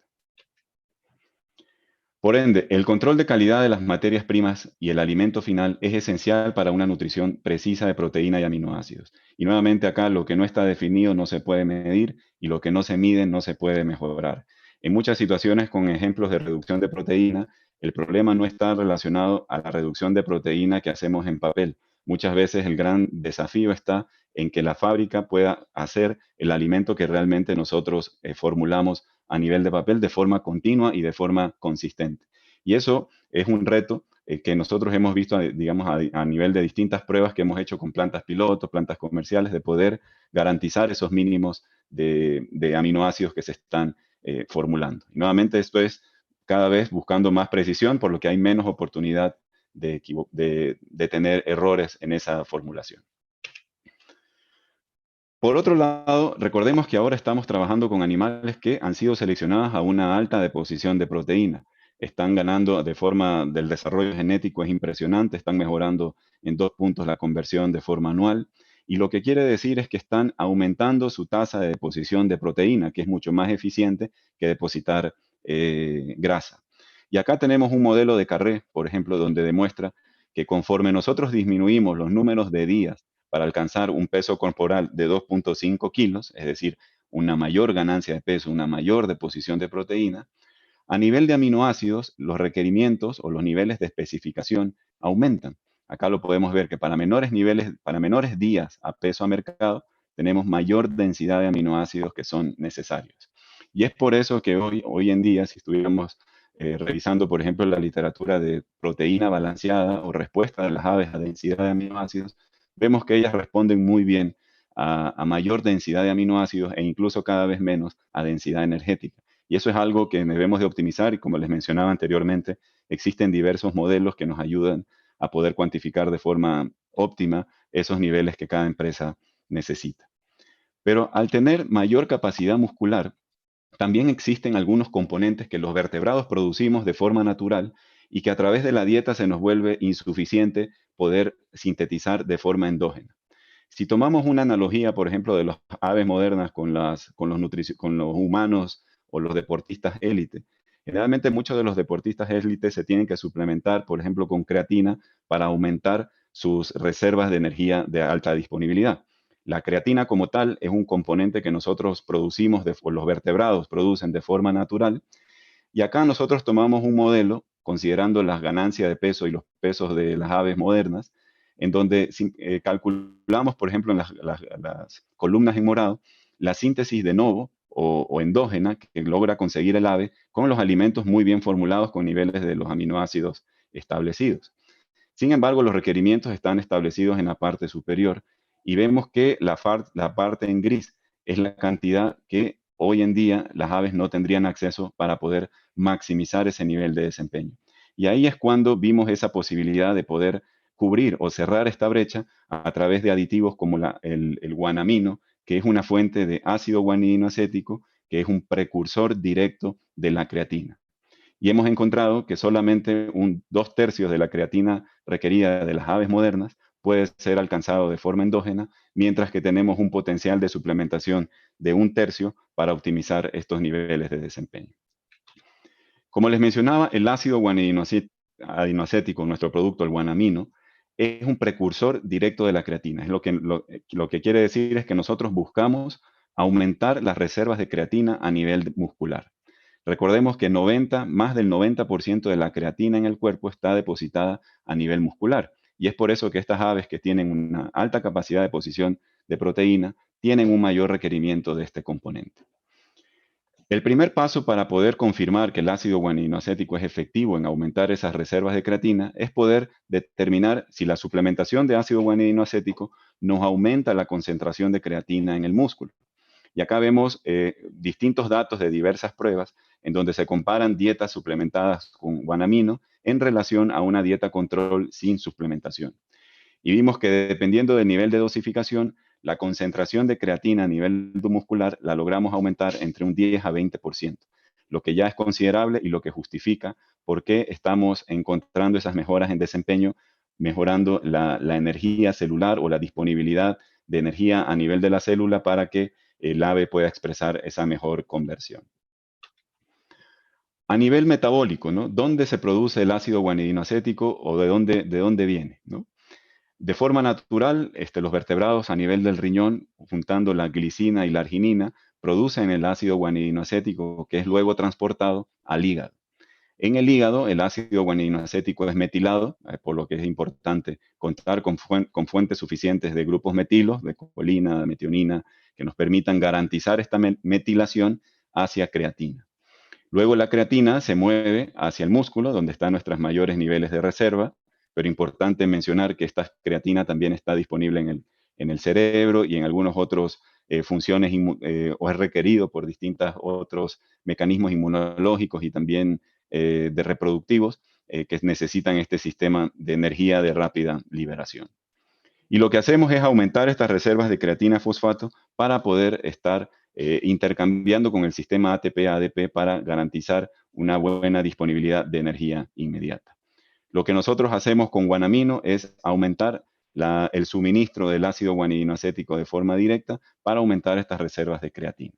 Por ende, el control de calidad de las materias primas y el alimento final es esencial para una nutrición precisa de proteína y aminoácidos. Y nuevamente acá lo que no está definido no se puede medir y lo que no se mide no se puede mejorar. En muchas situaciones con ejemplos de reducción de proteína, el problema no está relacionado a la reducción de proteína que hacemos en papel. Muchas veces el gran desafío está en que la fábrica pueda hacer el alimento que realmente nosotros formulamos a nivel de papel de forma continua y de forma consistente. Y eso es un reto que nosotros hemos visto, digamos, a nivel de distintas pruebas que hemos hecho con plantas piloto, plantas comerciales, de poder garantizar esos mínimos de aminoácidos que se están formulando. Y nuevamente esto es cada vez buscando más precisión, por lo que hay menos oportunidad de tener errores en esa formulación. Por otro lado, recordemos que ahora estamos trabajando con animales que han sido seleccionados a una alta deposición de proteína. Están ganando de forma del desarrollo genético, es impresionante, están mejorando en 2 puntos la conversión de forma anual. Y lo que quiere decir es que están aumentando su tasa de deposición de proteína, que es mucho más eficiente que depositar grasa. Y acá tenemos un modelo de Carré, por ejemplo, donde demuestra que conforme nosotros disminuimos los números de días para alcanzar un peso corporal de 2.5 kilos, es decir, una mayor ganancia de peso, una mayor deposición de proteína, a nivel de aminoácidos, los requerimientos o los niveles de especificación aumentan. Acá lo podemos ver que para menores niveles, para menores días a peso a mercado, tenemos mayor densidad de aminoácidos que son necesarios. Y es por eso que hoy en día, si estuviéramos revisando, por ejemplo, la literatura de proteína balanceada o respuesta de las aves a densidad de aminoácidos, vemos que ellas responden muy bien a mayor densidad de aminoácidos e incluso cada vez menos a densidad energética. Y eso es algo que debemos de optimizar y como les mencionaba anteriormente, existen diversos modelos que nos ayudan a poder cuantificar de forma óptima esos niveles que cada empresa necesita. Pero al tener mayor capacidad muscular, También existen algunos componentes que los vertebrados producimos de forma natural y que a través de la dieta se nos vuelve insuficiente poder sintetizar de forma endógena. Si tomamos una analogía, por ejemplo, de las aves modernas con los humanos o los deportistas élite, generalmente muchos de los deportistas élite se tienen que suplementar, por ejemplo, con creatina para aumentar sus reservas de energía de alta disponibilidad. La creatina como tal es un componente que nosotros producimos, o los vertebrados producen de forma natural, y acá nosotros tomamos un modelo considerando las ganancias de peso y los pesos de las aves modernas, en donde calculamos, por ejemplo, en las columnas en morado, la síntesis de novo o endógena que logra conseguir el ave con los alimentos muy bien formulados con niveles de los aminoácidos establecidos. Sin embargo, los requerimientos están establecidos en la parte superior y vemos que la parte en gris es la cantidad que hoy en día las aves no tendrían acceso para poder maximizar ese nivel de desempeño. Y ahí es cuando vimos esa posibilidad de poder cubrir o cerrar esta brecha a través de aditivos como el guanamino, que es una fuente de ácido guanidino acético, que es un precursor directo de la creatina. Y hemos encontrado que solamente 2/3 de la creatina requerida de las aves modernas puede ser alcanzado de forma endógena, mientras que tenemos un potencial de suplementación de 1/3 para optimizar estos niveles de desempeño. Como les mencionaba, el ácido guanidinoacético, nuestro producto, el guanamino, es un precursor directo de la creatina. Lo que quiere decir es que nosotros buscamos aumentar las reservas de creatina a nivel muscular. Recordemos que más del 90% de la creatina en el cuerpo está depositada a nivel muscular. Y es por eso que estas aves que tienen una alta capacidad de posición de proteína tienen un mayor requerimiento de este componente. El primer paso para poder confirmar que el ácido guanidinoacético es efectivo en aumentar esas reservas de creatina es poder determinar si la suplementación de ácido guanidinoacético nos aumenta la concentración de creatina en el músculo. Y acá vemos distintos datos de diversas pruebas en donde se comparan dietas suplementadas con guanamino en relación a una dieta control sin suplementación. Y vimos que dependiendo del nivel de dosificación, la concentración de creatina a nivel muscular la logramos aumentar entre un 10 a 20%, lo que ya es considerable y lo que justifica por qué estamos encontrando esas mejoras en desempeño, mejorando la energía celular o la disponibilidad de energía a nivel de la célula para que el ave pueda expresar esa mejor conversión. A nivel metabólico, ¿no? ¿Dónde se produce el ácido guanidinoacético o de dónde viene? ¿No? De forma natural, los vertebrados a nivel del riñón, juntando la glicina y la arginina, producen el ácido guanidinoacético que es luego transportado al hígado. En el hígado, el ácido guanidinoacético es metilado, por lo que es importante contar con fuentes suficientes de grupos metilos, de colina, de metionina, que nos permitan garantizar esta metilación hacia creatina. Luego la creatina se mueve hacia el músculo, donde están nuestros mayores niveles de reserva, pero importante mencionar que esta creatina también está disponible en el cerebro y en algunas otras funciones, o es requerido por distintos otros mecanismos inmunológicos y también de reproductivos que necesitan este sistema de energía de rápida liberación. Y lo que hacemos es aumentar estas reservas de creatina fosfato para poder estar intercambiando con el sistema ATP-ADP para garantizar una buena disponibilidad de energía inmediata. Lo que nosotros hacemos con guanamino es aumentar el suministro del ácido guanidinoacético de forma directa para aumentar estas reservas de creatina.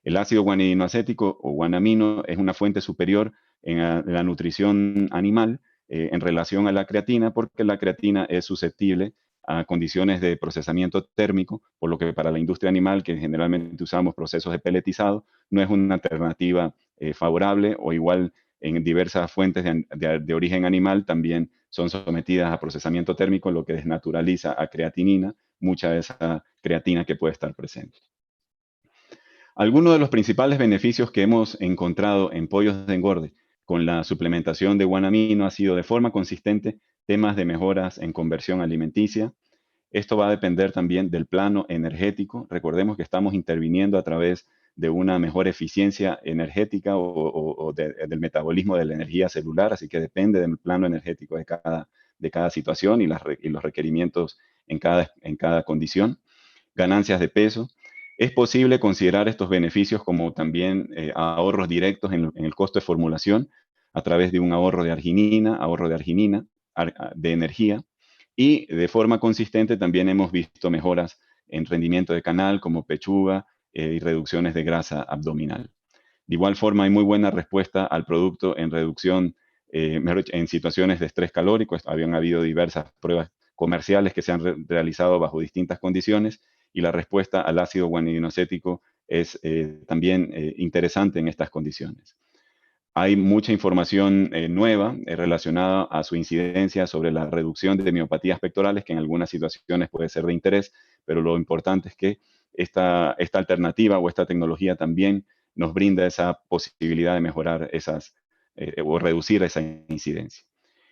El ácido guanidinoacético o guanamino es una fuente superior en la nutrición animal en relación a la creatina, porque la creatina es susceptible a condiciones de procesamiento térmico, por lo que para la industria animal, que generalmente usamos procesos de peletizado, no es una alternativa favorable, o igual en diversas fuentes de origen animal también son sometidas a procesamiento térmico, lo que desnaturaliza a creatinina, mucha de esa creatina que puede estar presente. Algunos de los principales beneficios que hemos encontrado en pollos de engorde con la suplementación de guanamino ha sido de forma consistente temas de mejoras en conversión alimenticia. Esto va a depender también del plano energético. Recordemos que estamos interviniendo a través de una mejor eficiencia energética o del metabolismo de la energía celular, así que depende del plano energético de cada situación y los requerimientos en cada condición. Ganancias de peso. Es posible considerar estos beneficios como también ahorros directos en el costo de formulación a través de un ahorro de arginina, de energía, y de forma consistente también hemos visto mejoras en rendimiento de canal como pechuga y reducciones de grasa abdominal. De igual forma, hay muy buena respuesta al producto en reducción, en situaciones de estrés calórico. Habían habido diversas pruebas comerciales que se han realizado bajo distintas condiciones y la respuesta al ácido guanidinoacético es también interesante en estas condiciones. Hay mucha información nueva relacionada a su incidencia sobre la reducción de miopatías pectorales, que en algunas situaciones puede ser de interés, pero lo importante es que esta alternativa o esta tecnología también nos brinda esa posibilidad de mejorar o reducir esa incidencia.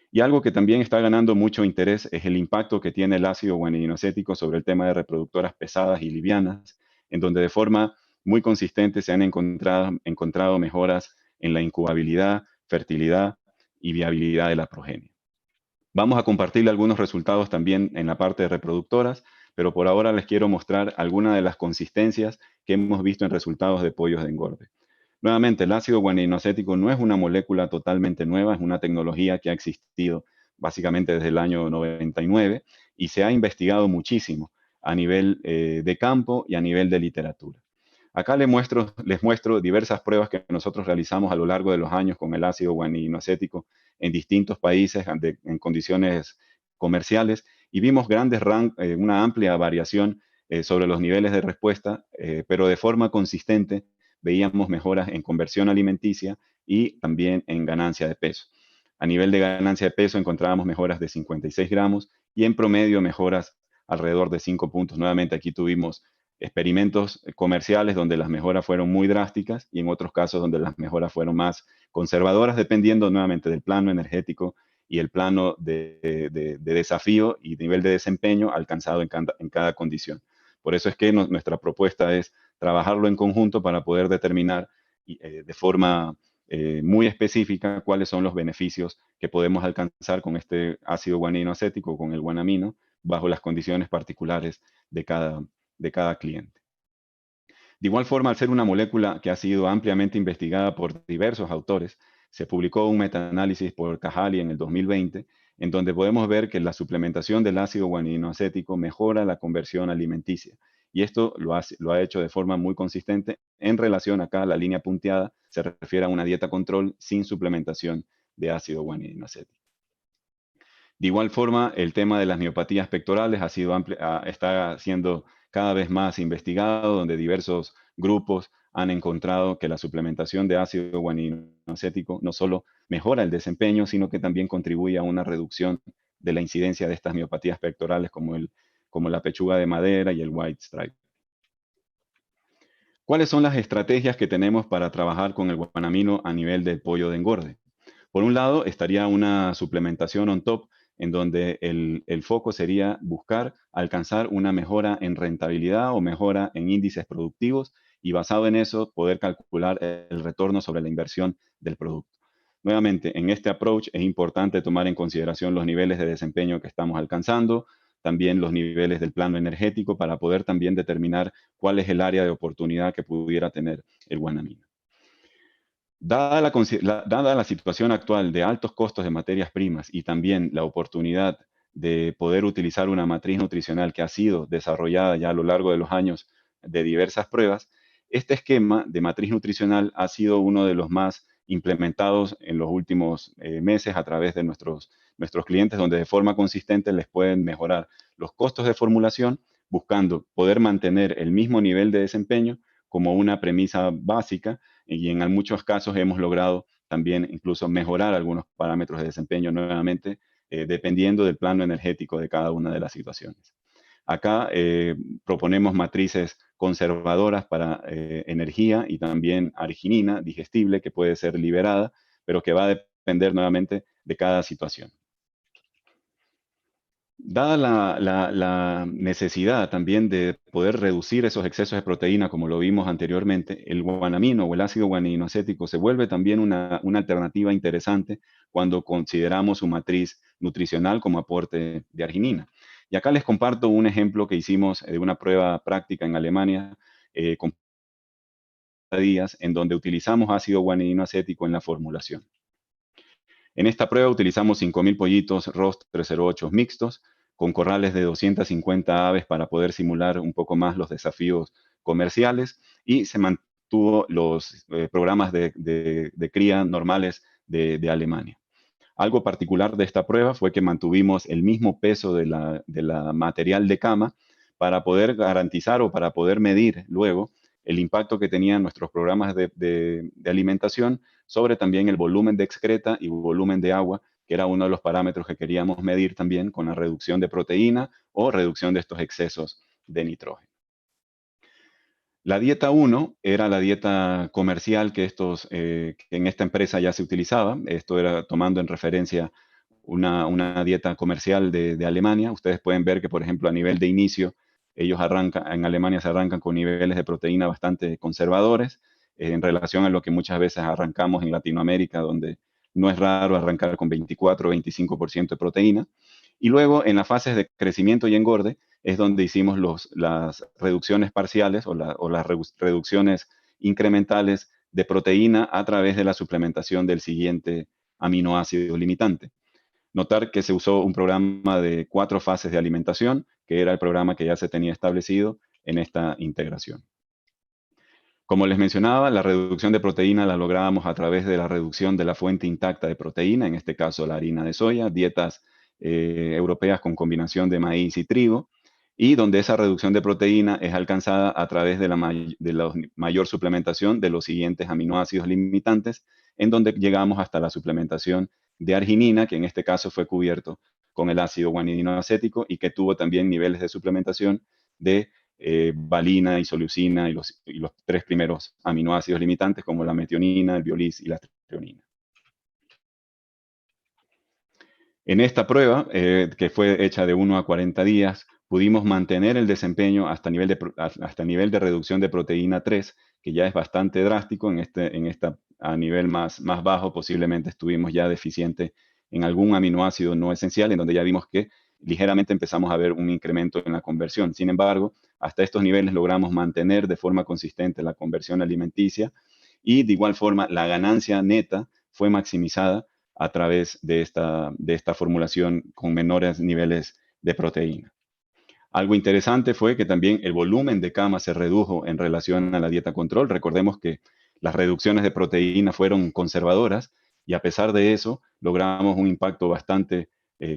Y algo que también está ganando mucho interés es el impacto que tiene el ácido guanidinoacético sobre el tema de reproductoras pesadas y livianas, en donde de forma muy consistente se han encontrado mejoras en la incubabilidad, fertilidad y viabilidad de la progenie. Vamos a compartirle algunos resultados también en la parte de reproductoras, pero por ahora les quiero mostrar algunas de las consistencias que hemos visto en resultados de pollos de engorde. Nuevamente, el ácido guanidinoacético no es una molécula totalmente nueva, es una tecnología que ha existido básicamente desde el año 99 y se ha investigado muchísimo a nivel de campo y a nivel de literatura. Acá les muestro diversas pruebas que nosotros realizamos a lo largo de los años con el ácido guanidinoacético en distintos países en condiciones comerciales y vimos una amplia variación sobre los niveles de respuesta, pero de forma consistente veíamos mejoras en conversión alimenticia y también en ganancia de peso. A nivel de ganancia de peso encontrábamos mejoras de 56 gramos y en promedio mejoras alrededor de 5 puntos. Nuevamente aquí tuvimos experimentos comerciales donde las mejoras fueron muy drásticas y en otros casos donde las mejoras fueron más conservadoras, dependiendo nuevamente del plano energético y el plano de desafío y nivel de desempeño alcanzado en cada condición. Por eso es que nuestra propuesta es trabajarlo en conjunto para poder determinar de forma muy específica cuáles son los beneficios que podemos alcanzar con este ácido guanidinoacético, con el guanamino, bajo las condiciones particulares de cada cliente. De igual forma, al ser una molécula que ha sido ampliamente investigada por diversos autores, se publicó un metaanálisis por Cajali en el 2020, en donde podemos ver que la suplementación del ácido guanidinoacético mejora la conversión alimenticia. Y esto lo ha hecho de forma muy consistente en relación acá a la línea punteada, se refiere a una dieta control sin suplementación de ácido guanidinoacético. De igual forma, el tema de las miopatías pectorales está siendo cada vez más investigado, donde diversos grupos han encontrado que la suplementación de ácido guanidinoacético no solo mejora el desempeño, sino que también contribuye a una reducción de la incidencia de estas miopatías pectorales como la pechuga de madera y el white stripe. ¿Cuáles son las estrategias que tenemos para trabajar con el guanamino a nivel del pollo de engorde? Por un lado, estaría una suplementación on top, en donde el foco sería buscar alcanzar una mejora en rentabilidad o mejora en índices productivos y basado en eso poder calcular el retorno sobre la inversión del producto. Nuevamente, en este approach es importante tomar en consideración los niveles de desempeño que estamos alcanzando, también los niveles del plano energético para poder también determinar cuál es el área de oportunidad que pudiera tener el guanamino. Dada la situación actual de altos costos de materias primas y también la oportunidad de poder utilizar una matriz nutricional que ha sido desarrollada ya a lo largo de los años de diversas pruebas, este esquema de matriz nutricional ha sido uno de los más implementados en los últimos meses a través de nuestros clientes, donde de forma consistente les pueden mejorar los costos de formulación, buscando poder mantener el mismo nivel de desempeño como una premisa básica y en muchos casos hemos logrado también incluso mejorar algunos parámetros de desempeño nuevamente, dependiendo del plano energético de cada una de las situaciones. Acá proponemos matrices conservadoras para energía y también arginina digestible que puede ser liberada, pero que va a depender nuevamente de cada situación. Dada la necesidad también de poder reducir esos excesos de proteína, como lo vimos anteriormente, el guanamino o el ácido guanidinoacético se vuelve también una alternativa interesante cuando consideramos su matriz nutricional como aporte de arginina. Y acá les comparto un ejemplo que hicimos de una prueba práctica en Alemania, con días, en donde utilizamos ácido guanidino acético en la formulación. En esta prueba utilizamos 5.000 pollitos ROS 308 mixtos, con corrales de 250 aves para poder simular un poco más los desafíos comerciales, y se mantuvo los programas de cría normales de Alemania. Algo particular de esta prueba fue que mantuvimos el mismo peso de la material de cama para poder garantizar o para poder medir luego el impacto que tenían nuestros programas de alimentación sobre también el volumen de excreta y volumen de agua, que era uno de los parámetros que queríamos medir también con la reducción de proteína o reducción de estos excesos de nitrógeno. La dieta 1 era la dieta comercial que en esta empresa ya se utilizaba. Esto era tomando en referencia una dieta comercial de Alemania. Ustedes pueden ver que, por ejemplo, a nivel de inicio, en Alemania se arrancan con niveles de proteína bastante conservadores, en relación a lo que muchas veces arrancamos en Latinoamérica, donde no es raro arrancar con 24 o 25% de proteína. Y luego, en las fases de crecimiento y engorde, es donde hicimos las reducciones parciales o las reducciones incrementales de proteína a través de la suplementación del siguiente aminoácido limitante. Notar que se usó un programa de 4 fases de alimentación, que era el programa que ya se tenía establecido en esta integración. Como les mencionaba, la reducción de proteína la lográbamos a través de la reducción de la fuente intacta de proteína, en este caso la harina de soya, dietas europeas con combinación de maíz y trigo, y donde esa reducción de proteína es alcanzada a través de la mayor suplementación de los siguientes aminoácidos limitantes, en donde llegamos hasta la suplementación de arginina, que en este caso fue cubierto con el ácido guanidino acético y que tuvo también niveles de suplementación de valina, isoleucina y los 3 primeros aminoácidos limitantes como la metionina, el biolis y la treonina. En esta prueba, que fue hecha de 1 a 40 días, pudimos mantener el desempeño hasta nivel de reducción de proteína 3, que ya es bastante drástico. A nivel más bajo posiblemente estuvimos ya deficientes en algún aminoácido no esencial, en donde ya vimos que ligeramente empezamos a ver un incremento en la conversión. Sin embargo, hasta estos niveles logramos mantener de forma consistente la conversión alimenticia, y de igual forma la ganancia neta fue maximizada a través de esta formulación con menores niveles de proteína. Algo interesante fue que también el volumen de cama se redujo en relación a la dieta control. Recordemos que las reducciones de proteína fueron conservadoras, y a pesar de eso logramos un impacto bastante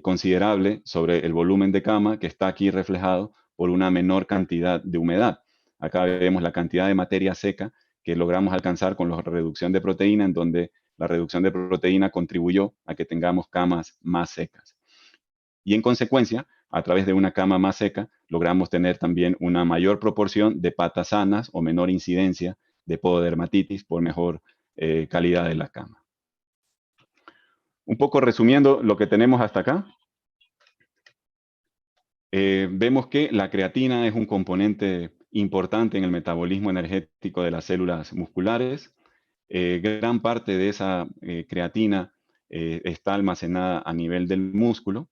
considerable sobre el volumen de cama, que está aquí reflejado por una menor cantidad de humedad. Acá vemos la cantidad de materia seca que logramos alcanzar con la reducción de proteína, en donde la reducción de proteína contribuyó a que tengamos camas más secas. Y en consecuencia, a través de una cama más seca, logramos tener también una mayor proporción de patas sanas o menor incidencia de pododermatitis por mejor calidad de la cama. Un poco resumiendo lo que tenemos hasta acá, vemos que la creatina es un componente importante en el metabolismo energético de las células musculares. Gran parte de esa creatina está almacenada a nivel del músculo,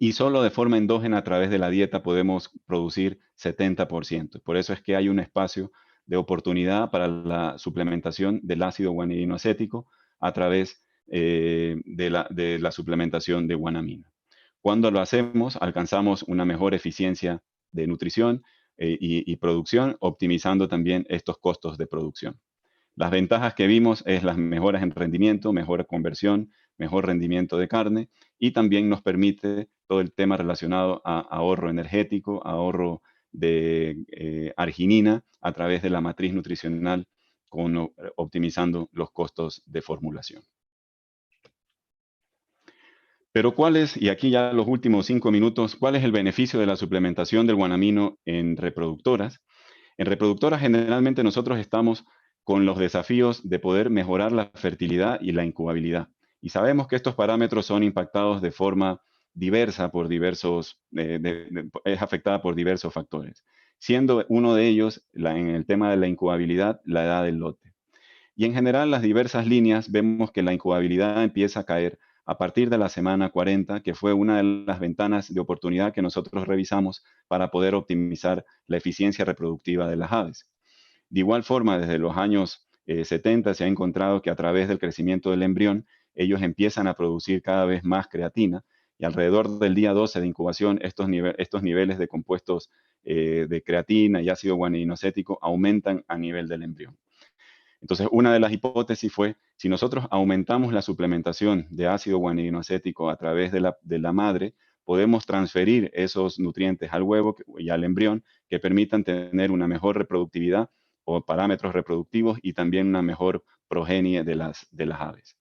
y solo de forma endógena a través de la dieta podemos producir 70%. Por eso es que hay un espacio de oportunidad para la suplementación del ácido guanidino acético a través de la suplementación de guanamina. Cuando lo hacemos, alcanzamos una mejor eficiencia de nutrición y producción, optimizando también estos costos de producción. Las ventajas que vimos es las mejoras en rendimiento, mejor conversión, mejor rendimiento de carne, y también nos permite todo el tema relacionado a ahorro energético, ahorro de arginina a través de la matriz nutricional, optimizando los costos de formulación. Pero y aquí ya los últimos 5 minutos, ¿cuál es el beneficio de la suplementación del guanamino en reproductoras? En reproductoras generalmente nosotros estamos con los desafíos de poder mejorar la fertilidad y la incubabilidad. Y sabemos que estos parámetros son impactados de forma diversa por es afectada por diversos factores, siendo uno de ellos, en el tema de la incubabilidad, la edad del lote. Y en general, las diversas líneas vemos que la incubabilidad empieza a caer a partir de la semana 40, que fue una de las ventanas de oportunidad que nosotros revisamos para poder optimizar la eficiencia reproductiva de las aves. De igual forma, desde los años 70 se ha encontrado que a través del crecimiento del embrión, ellos empiezan a producir cada vez más creatina y alrededor del día 12 de incubación, estos niveles de compuestos de creatina y ácido guanidinoacético aumentan a nivel del embrión. Entonces, una de las hipótesis fue, si nosotros aumentamos la suplementación de ácido guanidinoacético a través de la madre, podemos transferir esos nutrientes al huevo y al embrión que permitan tener una mejor reproductividad o parámetros reproductivos y también una mejor progenie de las aves.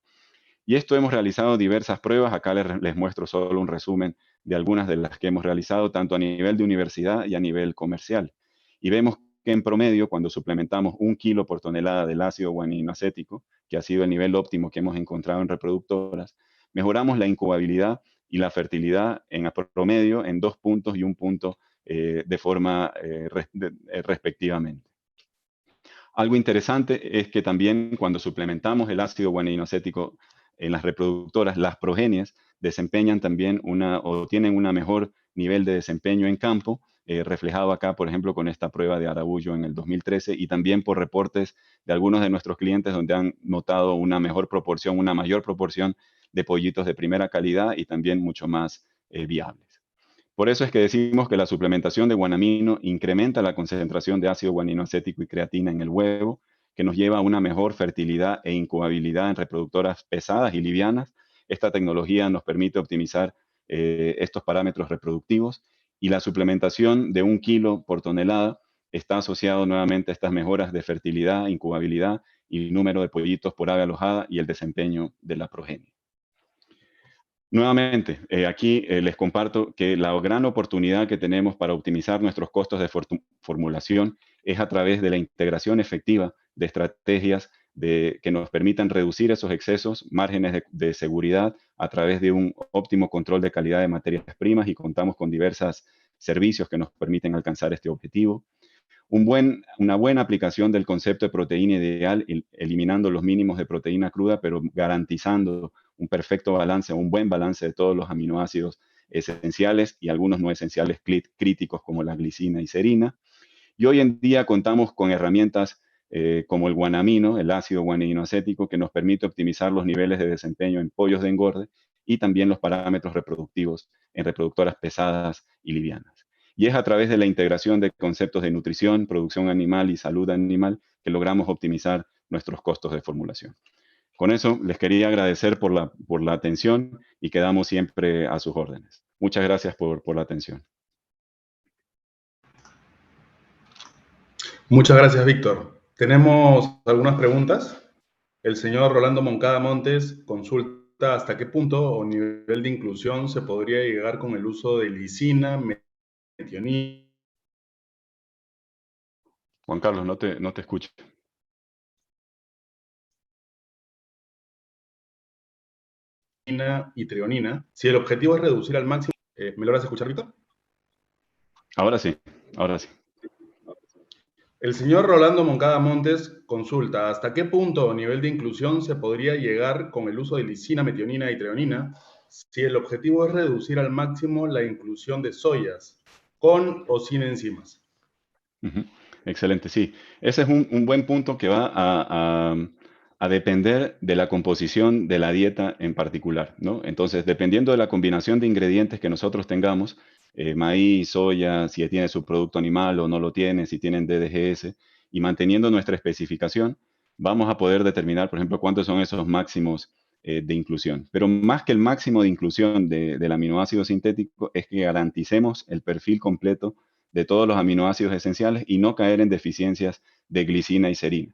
Y esto hemos realizado diversas pruebas. Acá les muestro solo un resumen de algunas de las que hemos realizado, tanto a nivel de universidad y a nivel comercial. Y vemos que en promedio, cuando suplementamos 1 kilo por tonelada del ácido guanidinoacético, que ha sido el nivel óptimo que hemos encontrado en reproductoras, mejoramos la incubabilidad y la fertilidad en promedio en 2 puntos y 1 punto de forma respectivamente. Algo interesante es que también cuando suplementamos el ácido guanidinoacético en las reproductoras, las progenies desempeñan también o tienen un mejor nivel de desempeño en campo, reflejado acá, por ejemplo, con esta prueba de Arabullo en el 2013 y también por reportes de algunos de nuestros clientes donde han notado una mayor proporción de pollitos de primera calidad y también mucho más viables. Por eso es que decimos que la suplementación de guanamino incrementa la concentración de ácido guanidinoacético y creatina en el huevo, que nos lleva a una mejor fertilidad e incubabilidad en reproductoras pesadas y livianas. Esta tecnología nos permite optimizar estos parámetros reproductivos y la suplementación de 1 kilo por tonelada está asociado nuevamente a estas mejoras de fertilidad, incubabilidad y número de pollitos por ave alojada y el desempeño de la progenie. Nuevamente, aquí les comparto que la gran oportunidad que tenemos para optimizar nuestros costos de formulación es a través de la integración efectiva de estrategias que nos permitan reducir esos excesos, márgenes de seguridad a través de un óptimo control de calidad de materias primas y contamos con diversos servicios que nos permiten alcanzar este objetivo. Una buena aplicación del concepto de proteína ideal, eliminando los mínimos de proteína cruda, pero garantizando un perfecto balance, un buen balance de todos los aminoácidos esenciales y algunos no esenciales críticos como la glicina y serina. Y hoy en día contamos con herramientas como el guanamino, el ácido guanidinoacético, que nos permite optimizar los niveles de desempeño en pollos de engorde y también los parámetros reproductivos en reproductoras pesadas y livianas. Y es a través de la integración de conceptos de nutrición, producción animal y salud animal que logramos optimizar nuestros costos de formulación. Con eso, les quería agradecer por la atención y quedamos siempre a sus órdenes. Muchas gracias por la atención. Muchas gracias, Víctor. Tenemos algunas preguntas. El señor Rolando Moncada Montes consulta hasta qué punto o nivel de inclusión se podría llegar con el uso de lisina, metionina. Juan Carlos, no te escucho. Y treonina, si el objetivo es reducir al máximo. ¿Me logras escuchar, Víctor? Ahora sí, ahora sí. El señor Rolando Moncada Montes consulta hasta qué punto o nivel de inclusión se podría llegar con el uso de lisina, metionina y treonina si el objetivo es reducir al máximo la inclusión de soyas, con o sin enzimas. Excelente, sí. Ese es un buen punto que va a depender de la composición de la dieta en particular, ¿no? Entonces, dependiendo de la combinación de ingredientes que nosotros tengamos, maíz, soya, si tiene su producto animal o no lo tiene, si tienen DDGS, y manteniendo nuestra especificación, vamos a poder determinar, por ejemplo, cuántos son esos máximos de inclusión. Pero más que el máximo de inclusión del aminoácido sintético, es que garanticemos el perfil completo de todos los aminoácidos esenciales y no caer en deficiencias de glicina y serina.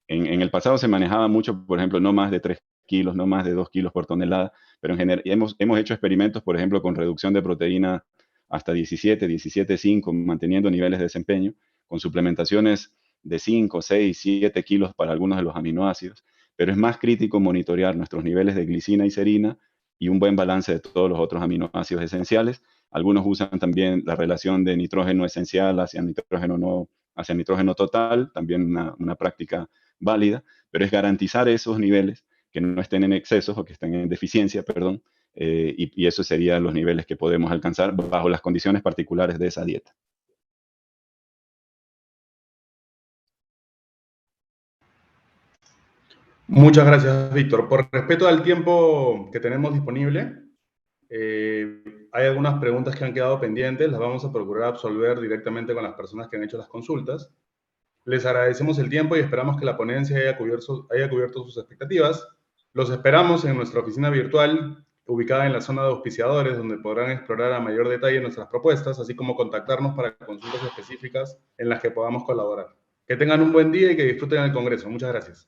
En el pasado se manejaba mucho, por ejemplo, no más de 3 kilos, no más de 2 kilos por tonelada, pero en general hemos hecho experimentos, por ejemplo, con reducción de proteína hasta 17,5, manteniendo niveles de desempeño, con suplementaciones de 5, 6, 7 kilos para algunos de los aminoácidos, pero es más crítico monitorear nuestros niveles de glicina y serina y un buen balance de todos los otros aminoácidos esenciales. Algunos usan también la relación de nitrógeno esencial hacia nitrógeno total, también una práctica válida, pero es garantizar esos niveles que no estén en excesos o que estén en deficiencia, perdón, y esos serían los niveles que podemos alcanzar bajo las condiciones particulares de esa dieta. Muchas gracias, Víctor. Por respeto al tiempo que tenemos disponible, hay algunas preguntas que han quedado pendientes, las vamos a procurar absolver directamente con las personas que han hecho las consultas. Les agradecemos el tiempo y esperamos que la ponencia haya cubierto sus expectativas. Los esperamos en nuestra oficina virtual, ubicada en la zona de auspiciadores, donde podrán explorar a mayor detalle nuestras propuestas, así como contactarnos para consultas específicas en las que podamos colaborar. Que tengan un buen día y que disfruten el Congreso. Muchas gracias.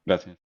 Gracias.